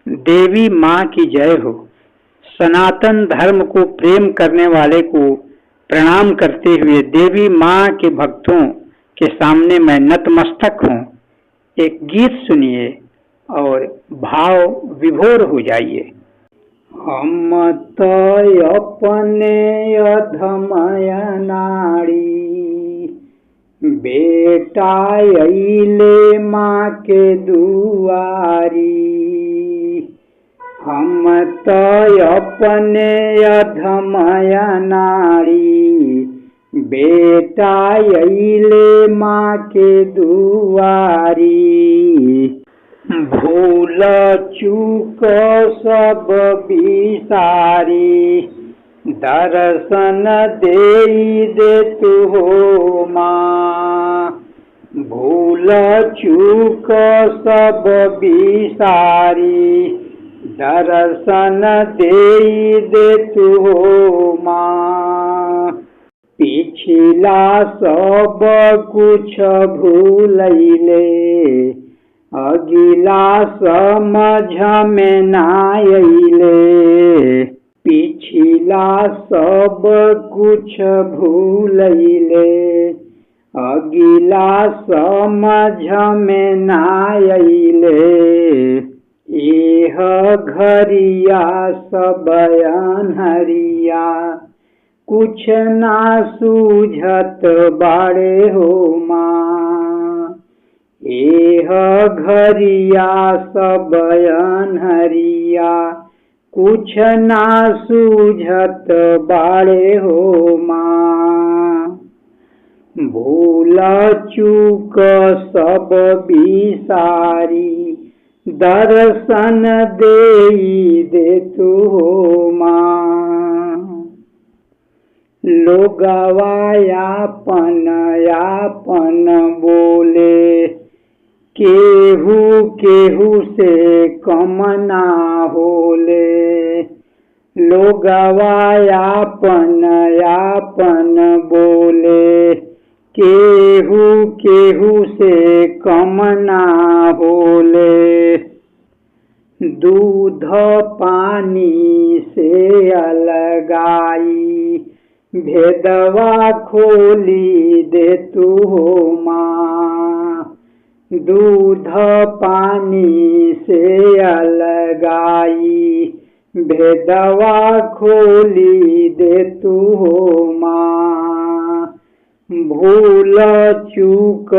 देवी माँ की जय हो। सनातन धर्म को प्रेम करने वाले को प्रणाम करते हुए देवी माँ के भक्तों के सामने मैं नतमस्तक हूँ। एक गीत सुनिए और भाव विभोर हो जाइए। हम तो अपने अधमय नारी, बेटा अइले माँ के दुआरी। हम तो अपने अधमय नारी, बेटा अइले माँ के दुआरी। भूल चूक सब बिसारी, दर्शन दे तू हो माँ। भूल चूक सब बिसारी, दर्शन दे तू हो माँ। पिछला सब कुछ भूलैले, अगिला समझ में ना अइले। पिछला सब कुछ भूलैले, अगिला समझ में ना अइले। एह घरिया सब अनहरिया, कुछ ना सूझत बाड़े हो माँ। एह घरिया सब अनहरिया, कुछ ना सूझत बाड़े हो माँ। भूल चूक सब बिसारी, दर्शन दे तू हो माँ। लोगवा यापन यापन बोले, केहू केहू से कम ना होले। लोगवा यापन यापन बोले, केहू केहू से कम ना होले। दूध पानी से अलगाई, भेदवा खोली दे तू हो माँ। दूध पानी से अलगाई, भेदवा खोली दे तू हो माँ। भूल चूक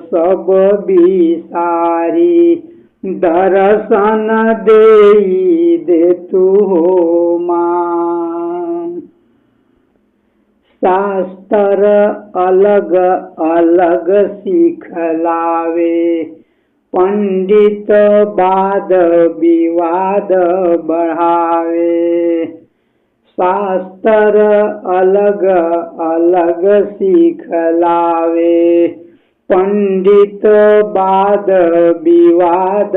सब बिसारी, दर्शन दे तू हो माँ। शास्त्र अलग अलग सिखलावे, पंडित वाद विवाद बढ़ावे। शास्त्र अलग अलग सिखलावे, पंडित वाद विवाद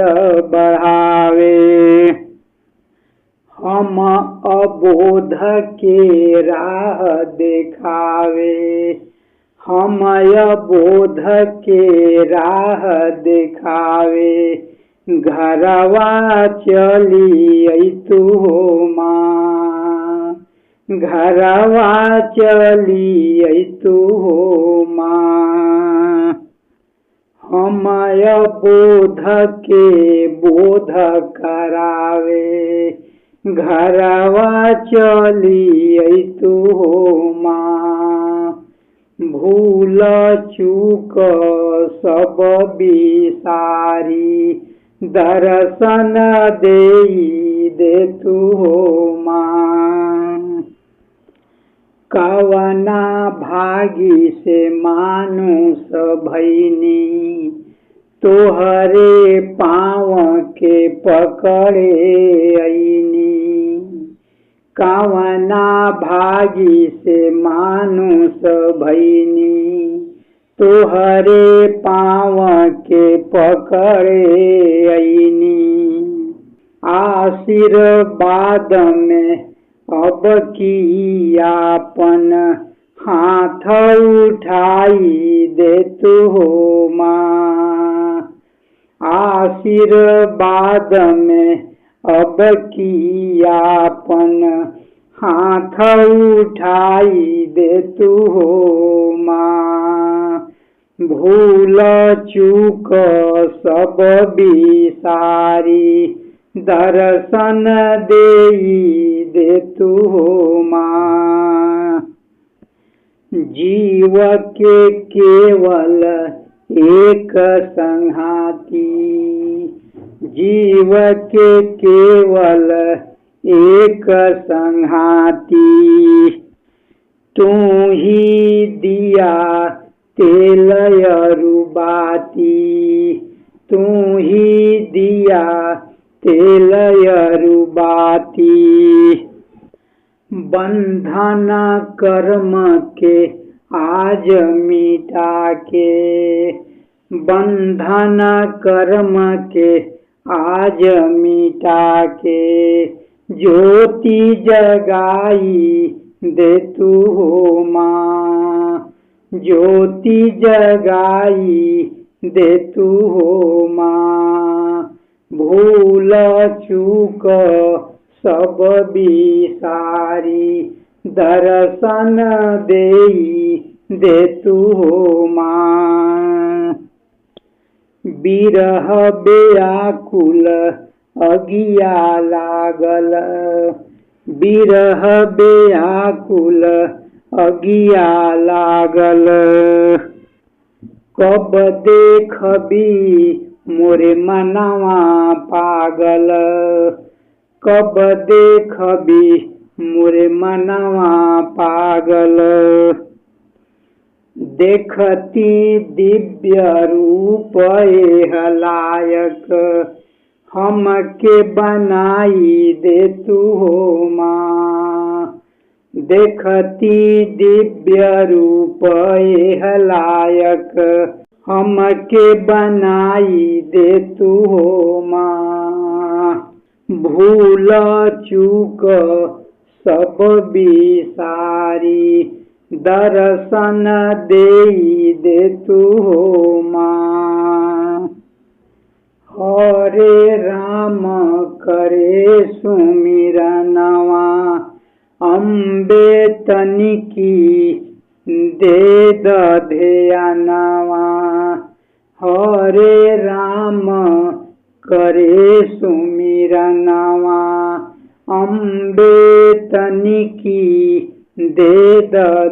बढ़ावे। हम अबोध के राह देखावे, हम अबोध के राह देखावे। घरवा चली तू हो माँ, घरवा चली तू हो माँ। हम अबोध के बोध करावे, घरवा चली तू हो माँ। भूल चूक सब बिसारी, दर्शन दे तू हो माँ। कवना भागी से मानुष भैनी, तोहरे पाँव के पकड़े अइनी। कवना भागी से मानुष भैनी, तोहरे पाँव के पकड़े अइनी। आशीर्वाद में अब की आपन हाथ उठाई दे तू हो माँ। आशीर्वाद में अब की आपन हाथ उठाई दे तू हो माँ। भूल चूक सब बिसारी दर्शन दे तू हो माँ। जीव के केवल एक संघाती, जीव के केवल एक संघाती। तू ही दिया तेल अरुबाती, तू ही दिया तेल अरुबाती। बंधन कर्म के आज मिटा के, बंधन कर्म के आज मिटा के। ज्योति जगाई दे तू हो माँ, ज्योति जगाई दे तू हो माँ। भूल चूक सब बिसारी दर्शन दे तू हो माँ। बिरह व्याकुल अगिया लागल, बिरह व्याकुल अगिया लागल। कब देखबी मोरे मनवा पागल, कब देखबी मोरे मनवा पागल। देखती दिव्य रूप एह लायक, हमके बनाई दे तू हो माँ। देखती दिव्य रूप एह लायक, हमके बनाई दे तू हो माँ। भूल चूक सब बिसारी दर्शन दे तू हो माँ। हरे राम करे सुमिरनवा, अम्बे तनिकी दे ध्यानवा। हरे राम करे सुमिरनवा, अम्बे तनिकी दे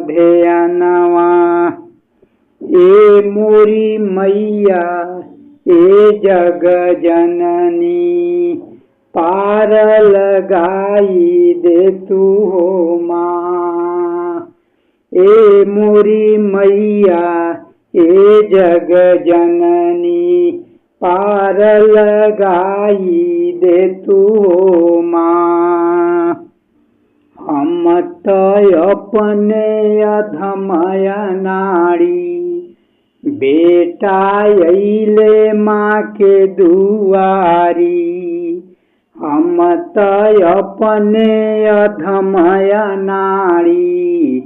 ध्यानवा। ए मोरी मैया ए जग जननी, पार लगाई दे तू हो माँ। ए मोरी मैया ए जग जननी, पार लगाई दे तू हो माँ। हम तो अपने अधमय नाड़ी, बेटा अइले माँ के दुआरी। हम तो अपने अधमय नाड़ी,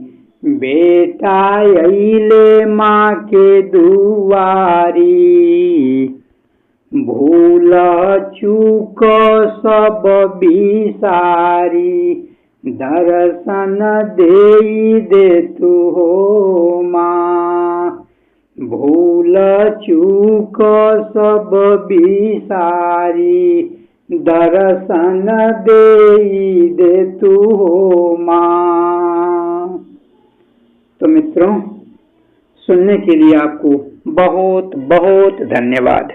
बेटा अइले माँ के दुआरी। भूल चूक सब बिसारी दर्शन दे तू हो माँ। भूल चूक सब बिसारी दर्शन दे तू हो माँ। तो मित्रों, सुनने के लिए आपको बहुत बहुत धन्यवाद।